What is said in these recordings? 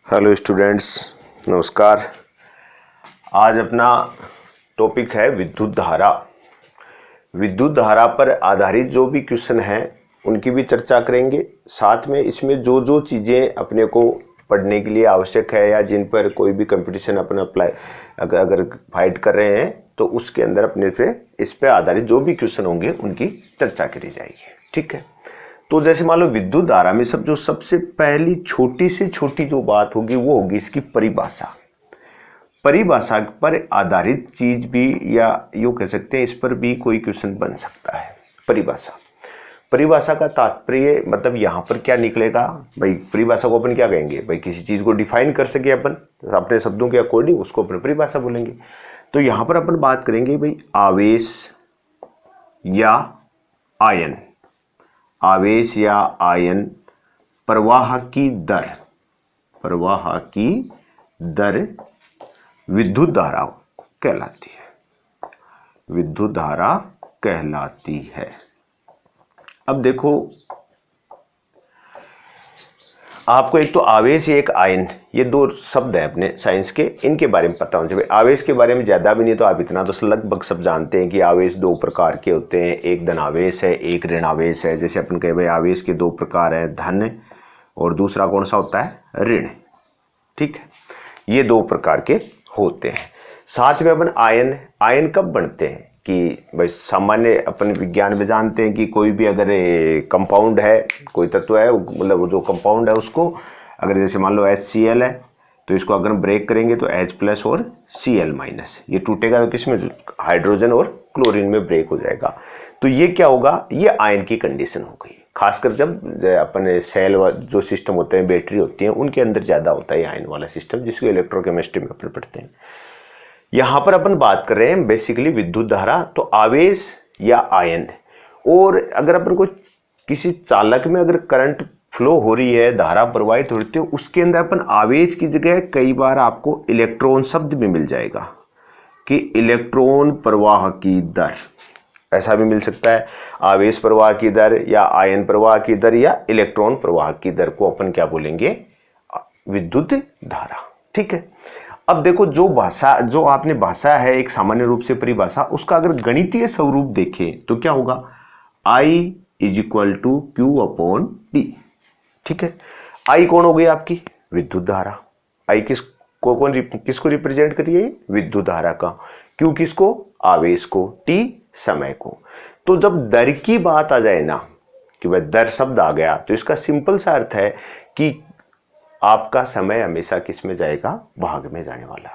Hello students, नमस्कार। आज अपना टॉपिक है विद्युत धारा। विद्युत धारा पर आधारित जो भी क्वेश्चन हैं उनकी भी चर्चा करेंगे। साथ में इसमें जो जो चीज़ें अपने को पढ़ने के लिए आवश्यक है या जिन पर कोई भी कंपटीशन अपना अप्लाई अगर फाइट कर रहे हैं तो उसके अंदर अपने पे इस पे आधारित जो भी क्वेश्चन होंगे उनकी चर्चा करी जाएगी। ठीक है, तो जैसे मान लो विद्युत धारा में जो सबसे पहली छोटी से छोटी जो बात होगी वो होगी इसकी परिभाषा। परिभाषा पर आधारित चीज भी या यूं कह सकते हैं इस पर भी कोई क्वेश्चन बन सकता है। परिभाषा का तात्पर्य मतलब यहाँ पर क्या निकलेगा भाई। परिभाषा को अपन क्या कहेंगे भाई, किसी चीज को डिफाइन कर सके अपन अपने शब्दों के अकॉर्डिंग, उसको अपन परिभाषा बोलेंगे। तो यहाँ पर अपन बात करेंगे भाई आवेश या आयन, आवेश या आयन प्रवाह की दर विद्युत धारा कहलाती है। विद्युत धारा कहलाती है। अब देखो, आपको एक तो आवेश एक आयन, ये दो शब्द है अपने साइंस के, इनके बारे में पता होना चाहिए। आवेश के बारे में ज़्यादा भी नहीं तो आप इतना तो लगभग सब जानते हैं कि आवेश दो प्रकार के होते हैं, एक धन आवेश है, एक ऋण आवेश है। जैसे अपन कहे भाई आवेश के दो प्रकार हैं, धन और दूसरा कौन सा होता है, ऋण। ठीक है, ये दो प्रकार के होते हैं। साथ में अपन आयन कब बनते हैं कि भाई सामान्य अपन विज्ञान में जानते हैं कि कोई भी अगर कंपाउंड है, कोई तत्व है, मतलब जो कंपाउंड है उसको अगर जैसे मान लो HCl है तो इसको अगर ब्रेक करेंगे तो H+ और Cl-, ये टूटेगा किसमें, हाइड्रोजन और क्लोरीन में ब्रेक हो जाएगा। तो ये क्या होगा, ये आयन की कंडीशन हो गई। खासकर जब अपन सेल जो सिस्टम होते हैं, बैटरी होती हैं, उनके अंदर ज़्यादा होता है आयन वाला सिस्टम, जिसको इलेक्ट्रोकेमिस्ट्री में अपन पढ़ते हैं। यहाँ पर अपन बात कर रहे हैं बेसिकली विद्युत धारा, तो आवेश या आयन। और अगर अपन को किसी चालक में अगर करंट फ्लो हो रही है, धारा प्रवाहित हो रही है, उसके अंदर अपन आवेश की जगह कई बार आपको इलेक्ट्रॉन शब्द भी मिल जाएगा कि इलेक्ट्रॉन प्रवाह की दर, ऐसा भी मिल सकता है। आवेश प्रवाह की दर या आयन प्रवाह की दर या इलेक्ट्रॉन प्रवाह की दर को अपन क्या बोलेंगे, विद्युत धारा। ठीक है, अब देखो जो आपने भाषा है एक सामान्य रूप से परिभाषा, उसका अगर गणितीय स्वरूप देखें तो क्या होगा, I = Q/T। ठीक है, I कौन हो गई आपकी, विद्युत धारा। I किसको रिप्रेजेंट करिए, विद्युत धारा का। Q किसको, आवेश को। T समय को। तो जब दर की बात आ जाए ना कि भाई दर शब्द आ गया तो इसका सिंपल सा अर्थ है कि आपका समय हमेशा किस में जाएगा, भाग में जाने वाला।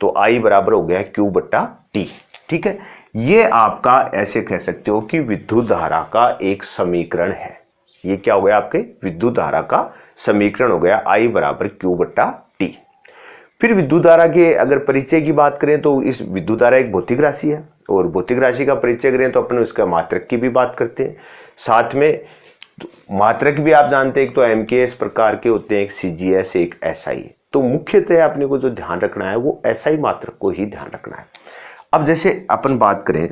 तो I बराबर हो गया Q/T। ठीक है, ये आपका ऐसे कह सकते हो कि विद्युत धारा का एक समीकरण है। ये क्या हो गया, आपके विद्युत धारा का समीकरण हो गया I बराबर Q/T। फिर विद्युत धारा के अगर परिचय की बात करें तो इस विद्युत धारा एक भौतिक राशि है, और भौतिक राशि का परिचय करें तो अपन उसका मात्रक की भी बात करते हैं। साथ में मात्रक भी आप जानते हैं, एक तो MKS प्रकार के होते हैं, एक CGS, एक SI। तो मुख्यतः अपने को जो ध्यान रखना है वो SI मात्रक को ही ध्यान रखना है। अब जैसे अपन बात करें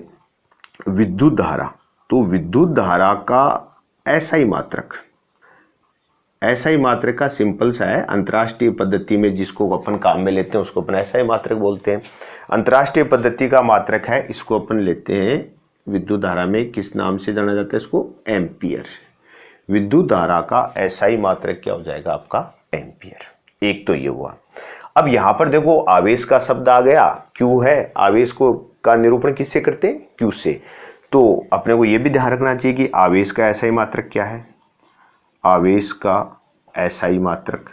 विद्युत धारा, तो विद्युत धारा का SI मात्रक का सिंपल सा है, अंतरराष्ट्रीय पद्धति में जिसको अपन काम में लेते हैं उसको अपन SI मात्रक बोलते हैं। अंतरराष्ट्रीय पद्धति का मात्रक है, इसको अपन लेते हैं विद्युत धारा में किस नाम से जाना जाता है, इसको एम्पियर। विद्युत धारा का SI मात्रक क्या हो जाएगा आपका, एम्पियर। एक तो ये हुआ। अब यहां पर देखो आवेश का शब्द आ गया, Q है, आवेश को का निरूपण किससे करते हैं, Q से। तो अपने को यह भी ध्यान रखना चाहिए कि आवेश का SI मात्रक क्या है, आवेश का SI मात्रक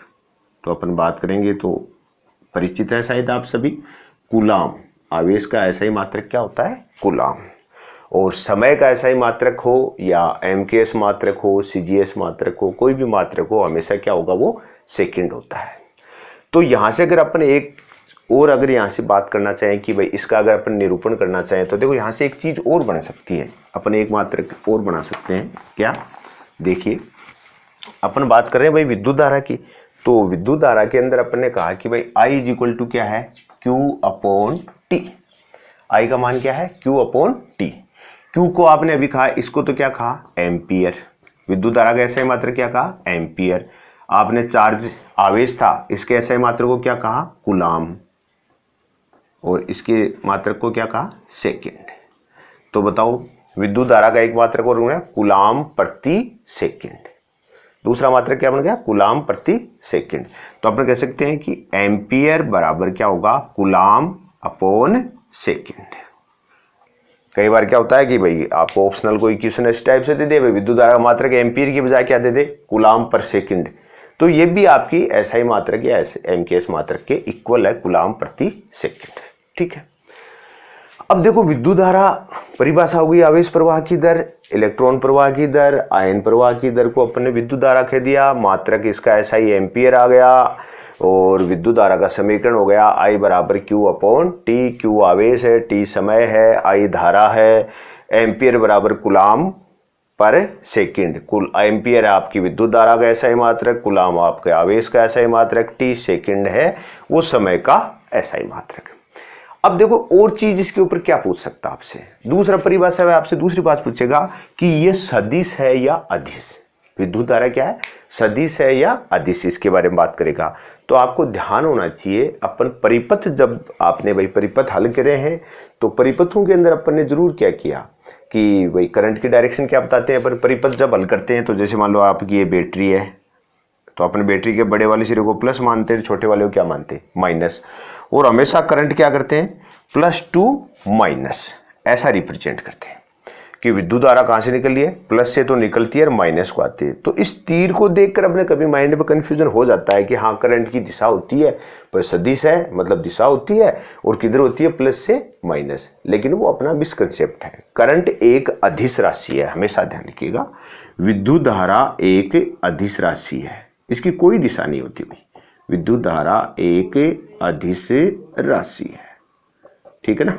तो अपन बात करेंगे तो परिचित है शायद आप सभी, कूलाम। आवेश का SI मात्रक क्या होता है, कूलाम। और समय का SI मात्रक हो या MKS मात्रक हो, CGS मात्रक हो, कोई भी मात्रक हो, हमेशा क्या होगा, वो सेकंड होता है। तो यहां से अगर अपन एक और अगर यहां से बात करना चाहें कि भाई इसका अगर अपन निरूपण करना चाहें तो देखो यहां से एक चीज और बन सकती है, अपन एक मात्रक और बना सकते हैं। क्या, देखिए अपन बात कर रहे हैं भाई विद्युत धारा की, तो विद्युत धारा के अंदर अपन ने कहा कि भाई I = क्या है, Q/T। I का मान क्या है, Q/T। Q को आपने अभी कहा, इसको तो क्या कहा, एम्पियर। विद्युत धारा का SI मात्रक क्या कहा, एम्पियर। आपने चार्ज आवेश था, इसके एसआई मात्रक को क्या कहा, कूलाम, और इसके मात्रक को क्या कहा, सेकेंड। तो बताओ विद्युत धारा का एक मात्रक और है कूलाम प्रति सेकेंड, दूसरा मात्रक क्या बन गया, कूलाम प्रति सेकेंड। तो अपन कह सकते हैं कि एम्पियर बराबर क्या होगा, कूलाम अपॉन सेकेंड। कई बार क्या होता है कि भाई आपको ऑप्शनल कोई क्वेश्चन इस टाइप से दे दे, विद्युत धारा मात्रक एम्पियर की बजाय क्या दे दे, कूलाम पर सेकेंड, तो ये भी आपकी एसआई मात्रक या एमकेएस मात्रक के इक्वल है, कूलाम प्रति सेकेंड। ठीक है, अब देखो विद्युत धारा परिभाषा हो गई आवेश प्रवाह की दर, इलेक्ट्रॉन प्रवाह की दर, आयन प्रवाह की दर को अपन ने विद्युत धारा कह दिया, मात्रक इसका एसआई एम्पियर आ गया, और विद्युत धारा का समीकरण हो गया I बराबर Q अपॉन टी, Q आवेश है, T समय है, I धारा है, एम्पियर बराबर कूलाम पर सेकंड, कुल एम्पियर है आपकी विद्युत धारा का एसआई मात्रक, कूलाम आपके आवेश का एसआई मात्रक, T सेकंड है वो समय का एसआई मात्रक। अब देखो और चीज इसके ऊपर क्या पूछ सकता आपसे, दूसरा परिभाषा में आपसे दूसरी बात पूछेगा कि ये सदिश है या अदिश, विद्युत धारा क्या है, सदिश है या अदिश, इसके बारे में बात करेगा। तो आपको ध्यान होना चाहिए, अपन परिपथ जब आपने भाई परिपथ हल करे हैं तो परिपथों के अंदर अपन ने जरूर क्या किया कि भाई करंट की डायरेक्शन क्या बताते हैं, पर परिपथ जब हल करते हैं तो जैसे मान लो आपकी ये बैटरी है तो अपने बैटरी के बड़े वाले सिरे को प्लस मानते हैं, छोटे वाले को क्या मानते हैं, माइनस, और हमेशा करंट क्या करते हैं, प्लस टू माइनस ऐसा रिप्रेजेंट करते हैं कि विद्युत धारा कहां से निकल रही है, प्लस से तो निकलती है और माइनस को आती है। तो इस तीर को देखकर अपने कभी माइंड में कंफ्यूजन हो जाता है कि हाँ करंट की दिशा होती है पर सदिश है, मतलब दिशा होती है, और किधर होती है, प्लस से माइनस, लेकिन वो अपना मिसकंसेप्ट है। करंट एक अदिश राशि है, हमेशा ध्यान रखिएगा, विद्युत धारा एक अदिश राशि है, इसकी कोई दिशा नहीं होती भाई, विद्युत धारा एक अदिश राशि है। ठीक है ना,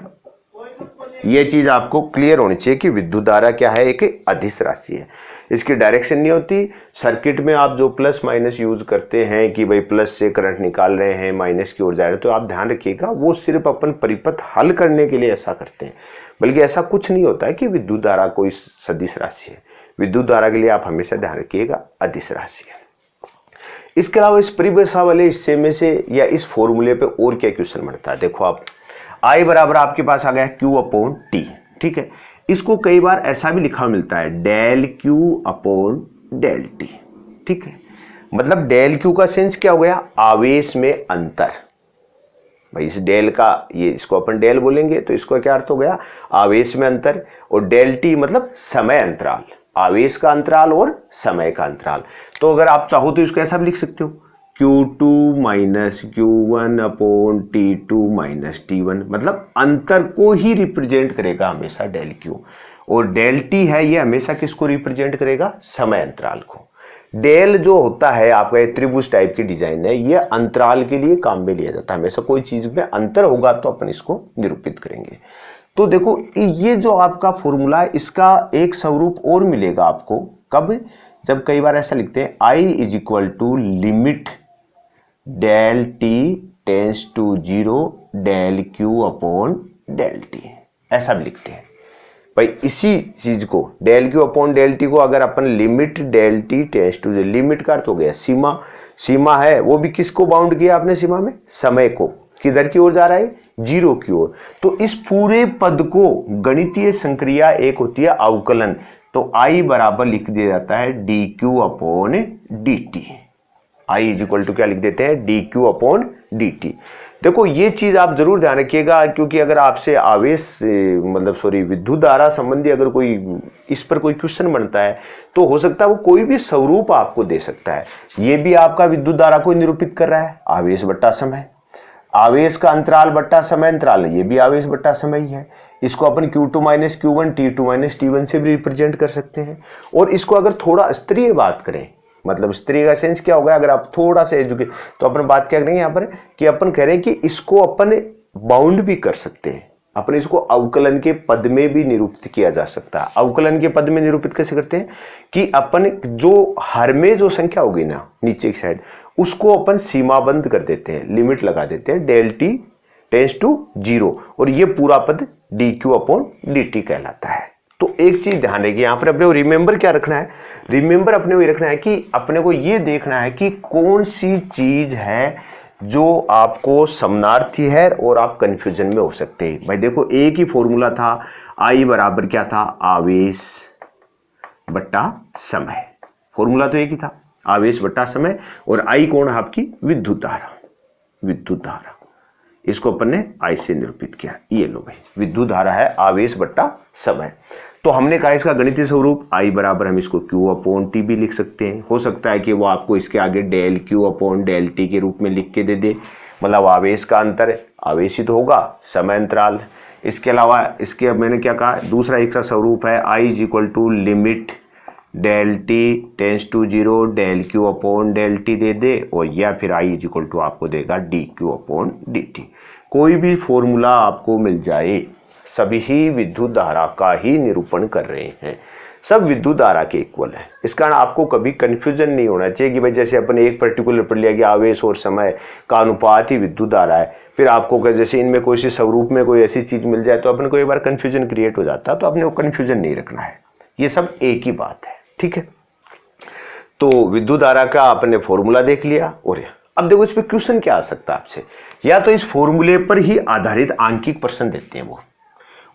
ये चीज आपको क्लियर होनी चाहिए कि विद्युत धारा क्या है, एक अदिश राशि है, इसकी डायरेक्शन नहीं होती। सर्किट में आप जो प्लस माइनस यूज करते हैं कि भाई प्लस से करंट निकाल रहे हैं माइनस की ओर जा रहे हैं, तो आप ध्यान रखिएगा वो सिर्फ अपन परिपथ हल करने के लिए ऐसा करते हैं, बल्कि ऐसा कुछ नहीं होता है कि विद्युत धारा कोई सदिश राशि है। विद्युत धारा के लिए आप हमेशा ध्यान रखिएगा अदिश राशि है। इसके अलावा इस परिभाषा वाले हिस्से में से या इस फॉर्मूले पे और क्या क्वेश्चन बनता है, देखो आप I बराबर आपके पास आ गया Q अपॉन टी। ठीक है, इसको कई बार ऐसा भी लिखा मिलता है del Q upon del T. ठीक है, मतलब डेल Q का सेंस क्या हो गया, आवेश में अंतर। भाई इस डेल का, ये इसको अपन डेल बोलेंगे तो इसका क्या अर्थ हो गया, आवेश में अंतर, और डेल टी मतलब समय अंतराल, आवेश का अंतराल और समय का अंतराल। तो अगर आप चाहो तो इसको ऐसा भी लिख सकते हो Q2 minus Q1 upon T2 minus T1, मतलब अंतर को ही रिप्रेजेंट करेगा हमेशा डेल Q, और डेल T है ये हमेशा किसको रिप्रेजेंट करेगा, समय अंतराल को। डेल जो होता है आपका ये त्रिभुज टाइप की डिजाइन है, ये अंतराल के लिए काम में लिया जाता है, हमेशा कोई चीज में अंतर होगा तो अपन इसको निरूपित करेंगे। तो देखो ये जो आपका फॉर्मूला है इसका एक स्वरूप और मिलेगा आपको, कब, जब कई बार ऐसा लिखते हैं I is equal to limit del t tends to 0 del Q upon del t, ऐसा भी लिखते हैं। भाई इसी चीज को del Q upon del t को अगर अपन limit del t tends to 0, limit का अर्थ हो गया सीमा, सीमा है वो भी किसको बाउंड किया आपने सीमा में, समय को, किधर की ओर जा रहा है, 0 की ओर। तो इस पूरे पद को गणितीय संक्रिया एक होती है अवकलन, तो I बराबर लिख दिया जाता है dq upon dt। I is equal to क्या लिख देते हैं, dq अपॉन dt। देखो ये चीज आप जरूर ध्यान रखिएगा, क्योंकि अगर आपसे आवेश मतलब सॉरी विद्युत धारा संबंधी अगर कोई इस पर कोई क्वेश्चन बनता है तो हो सकता है वो कोई भी स्वरूप आपको दे सकता है। ये भी आपका विद्युत धारा को निरूपित कर रहा है, आवेश बट्टा समय, आवेश का अंतराल बट्टा समय अंतराल, ये भी आवेश बट्टा समय ही है। इसको अपन Q2 minus Q1 T2 minus T1 से भी रिप्रेजेंट कर सकते हैं। और इसको अगर थोड़ा स्तरीय बात करें, मतलब स्तरीय का सेंस क्या होगा, अगर आप थोड़ा सा एजुकेट, तो अपन बात क्या करेंगे यहाँ पर कि अपन कह रहे हैं कि इसको अपन बाउंड भी कर सकते हैं, अपन इसको अवकलन के पद में भी निरूपित किया जा सकता है। अवकलन के पद में निरूपित कैसे करते हैं कि अपन जो हर में जो संख्या होगी ना नीचे की साइड, उसको अपन सीमाबंद कर देते हैं, लिमिट लगा देते हैं डेल टी टेंस टू 0, और ये पूरा पद dq अपॉन dt कहलाता है। तो एक चीज ध्यान रखिए, यहां पर अपने को रिमेंबर क्या रखना है, रिमेंबर अपने को ये रखना है कि अपने को ये देखना है कि कौन सी चीज है जो आपको समानार्थी है और आप कंफ्यूजन में हो सकते हैं। भाई देखो एक ही फॉर्मूला था, आई बराबर क्या था, आवेश बट्टा समय, फॉर्मूला तो एक ही था, आवेश बट्टा समय, और आई कौन है आपकी, विद्युत धारा, विद्युत धारा, इसको अपन ने आई से निरूपित किया। ये लो भाई, विद्युत धारा है आवेश बट्टा समय। तो हमने कहा इसका गणितीय स्वरूप आई बराबर, हम इसको Q अपॉन टी भी लिख सकते हैं, हो सकता है कि वो आपको इसके आगे del Q upon del T के रूप में लिख के दे दे, मतलब आवेश का अंतर आवेशित होगा, समय अंतराल। इसके अलावा इसके अब मैंने क्या कहा, दूसरा एक सा स्वरूप है I is equal to limit del t tends to zero del q upon del t दे दे, और या फिर आई इज इक्वल टू आपको देगा d Q upon D t. कोई भी फॉर्मूला आपको मिल जाए, सभी ही विद्युत धारा का ही निरूपण कर रहे हैं, सब विद्युत धारा के इक्वल है। इस कारण आपको कभी कंफ्यूजन नहीं होना चाहिए कि भाई जैसे अपन एक पर्टिकुलर पढ़ लिया कि आवेश और समय का अनुपात ही विद्युत धारा है, फिर आपको जैसे इनमें कोई सी स्वरूप में कोई ऐसी चीज मिल जाए तो अपन को एक बार कंफ्यूजन क्रिएट हो जाता है, तो अपने को कंफ्यूजन नहीं रखना है, ये सब एक ही बात है, ठीक है। तो विद्युत धारा का आपने फॉर्मूला देख लिया, और अब देखो इस पे क्वेश्चन क्या आ सकता है आपसे, या तो इस फॉर्मूले पर ही आधारित आंकिक प्रश्न देते हैं वो,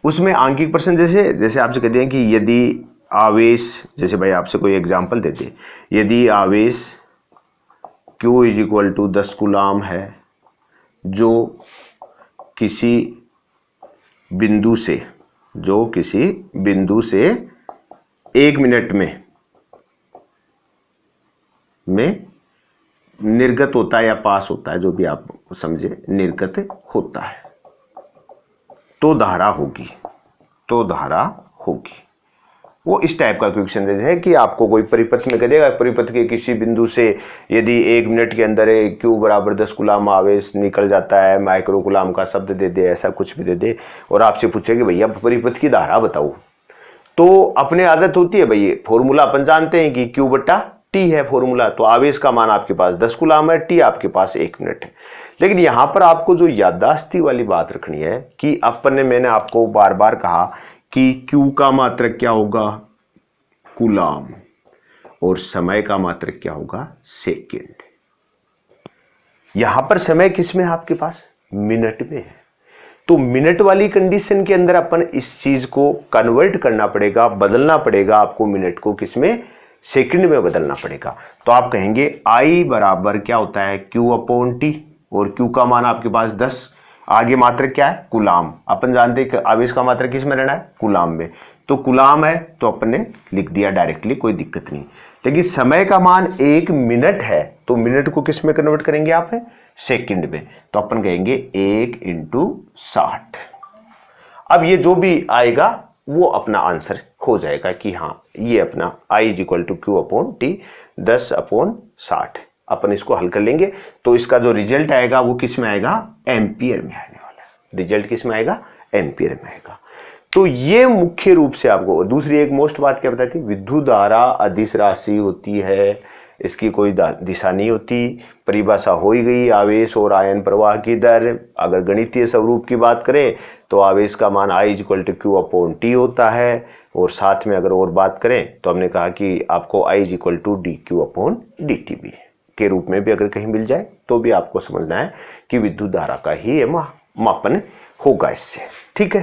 उसमें आंकिक प्रश्न जैसे जैसे आपसे कहते हैं कि यदि आवेश, जैसे भाई आपसे कोई एग्जांपल देते, यदि आवेश Q is equal to 10 coulomb है, जो किसी बिंदु से, जो किसी बिंदु से 1 मिनट में निर्गत होता है या पास होता है, जो भी आप समझे, निर्गत होता है, तो धारा होगी, तो धारा होगी। वो इस टाइप का क्वेश्चन है कि आपको कोई परिपथ में कह देगा, परिपथ के किसी बिंदु से यदि 1 मिनट के अंदर Q बराबर 10 कूलाम आवेश निकल जाता है, माइक्रो कूलाम का शब्द दे दे, ऐसा कुछ भी दे दे, और आपसे पूछे कि भैया परिपथ की धारा बताओ, तो अपने आदत होती है भाई, फॉर्मूला अपन जानते हैं कि Q बट्टा टी है फॉर्मूला, तो आवेश का मान आपके पास 10 कूलाम है, टी आपके पास 1 मिनट है। लेकिन यहां पर आपको जो याददाश्ती वाली बात रखनी है कि अपन ने, मैंने आपको बार बार कहा कि Q का मात्रक क्या होगा, कूलाम, और समय का मात्रक क्या होगा, सेकेंड। यहां पर समय किस में है आपके पास, मिनट में है, तो मिनट वाली कंडीशन के अंदर अपन इस चीज को कन्वर्ट करना पड़ेगा, बदलना पड़ेगा आपको, मिनट को किसमें, सेकंड में बदलना पड़ेगा। तो आप कहेंगे I बराबर क्या होता है, Q अपॉन टी, और Q का मान आपके पास 10, आगे मात्रक क्या है, कूलाम, अपन जानते हैं आवेश का मात्रक किस में रहना है, कूलाम में, तो कूलाम है तो अपन ने लिख दिया डायरेक्टली, कोई दिक्कत नहीं। लेकिन समय का मान 1 मिनट है, तो मिनट को किस में कन्वर्ट करेंगे आप, सेकंड में, तो अपन कहेंगे 1 × 60। अब ये जो भी आएगा वो अपना आंसर हो जाएगा कि हाँ ये अपना I is equal to Q upon T 10/60, अपन इसको हल कर लेंगे, तो इसका जो रिजल्ट आएगा वो किस में आएगा, एम्पियर में आने वाला है, रिजल्ट किस में आएगा, एम्पियर में आएगा। तो ये मुख्य रूप से आपको, दूसरी एक मोस्ट बात क्या बताई थी, विद्युत धारा अदिश राशि होती है, इसकी कोई दिशा नहीं होती, परिभाषा हो ही गई, आवेश और आयन प्रवाह की दर। अगर गणितीय स्वरूप की बात करें तो आवेश का मान I is equal to Q upon T होता है, और साथ में अगर और बात करें तो हमने कहा कि आपको I is equal to D Q upon D T भी के रूप में भी अगर कहीं मिल जाए तो भी आपको समझना है कि विद्युत धारा का ही मापन होगा इससे, ठीक है।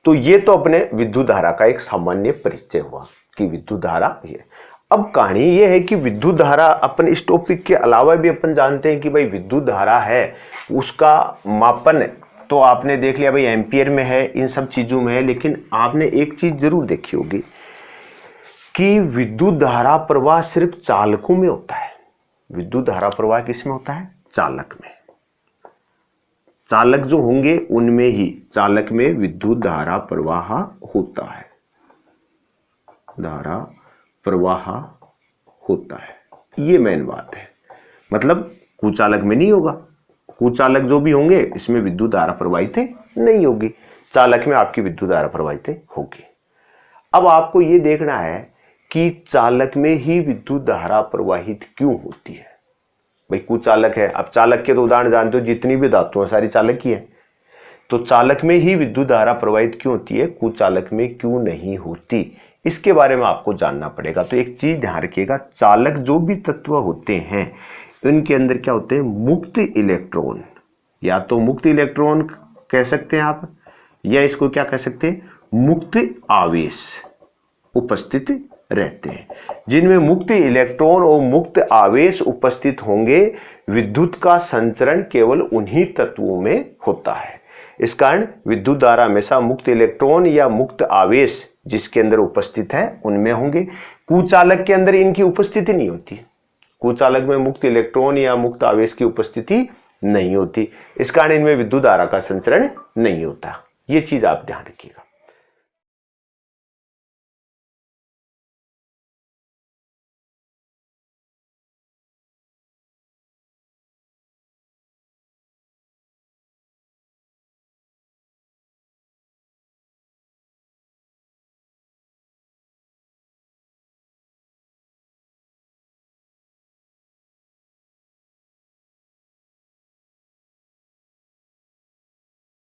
तो ये तो अपने विद्युत धारा का एक सामान्य परिचय हुआ कि विद्युत धारा ये। अब कहानी ये है कि विद्युत धारा अपन इस टॉपिक के अलावा भी अपन जानते हैं कि भाई विद्युत धारा है, उसका मापन तो आपने देख लिया भाई एम्पियर में है, इन सब चीजों में है, लेकिन आपने एक चीज जरूर देखी होगी कि विद्युत धारा प्रवाह सिर्फ चालकों में होता है। विद्युत धारा प्रवाह किस में होता है, चालक में। चालक जो होंगे उनमें ही, चालक में विद्युत धारा प्रवाह होता है, धारा प्रवाह होता है, ये मेन बात है। मतलब कुचालक में नहीं होगा, कुचालक जो भी होंगे इसमें विद्युत धारा प्रवाहित नहीं होगी, चालक में आपकी विद्युत धारा प्रवाहित होगी। अब आपको ये देखना है कि चालक में ही विद्युत धारा प्रवाहित क्यों होती है। भाई कुचालक है, अब चालक के तो उदाहरण जानते हो, जितनी भी धातु है सारी चालक ही है, तो चालक में ही विद्युत धारा प्रवाहित क्यों होती है, कुचालक में क्यों नहीं होती, इसके बारे में आपको जानना पड़ेगा। तो एक चीज ध्यान रखिएगा, चालक जो भी तत्व होते हैं इनके अंदर क्या होते हैं, मुक्त इलेक्ट्रॉन, या तो मुक्त इलेक्ट्रॉन कह सकते हैं आप, या इसको क्या कह सकते हैं, मुक्त आवेश उपस्थित रहते हैं। जिनमें मुक्त इलेक्ट्रॉन और मुक्त आवेश उपस्थित होंगे, विद्युत का संचरण केवल उन्हीं तत्वों में होता है। इस कारण विद्युत धारा हमेशा मुक्त इलेक्ट्रॉन या मुक्त आवेश जिसके अंदर उपस्थित है उनमें होंगे। कुचालक के अंदर इनकी उपस्थिति नहीं होती, कुचालक में मुक्त इलेक्ट्रॉन या मुक्त आवेश की उपस्थिति नहीं होती, इस कारण इनमें विद्युत धारा का संचरण नहीं होता। ये चीज आप ध्यान रखिएगा।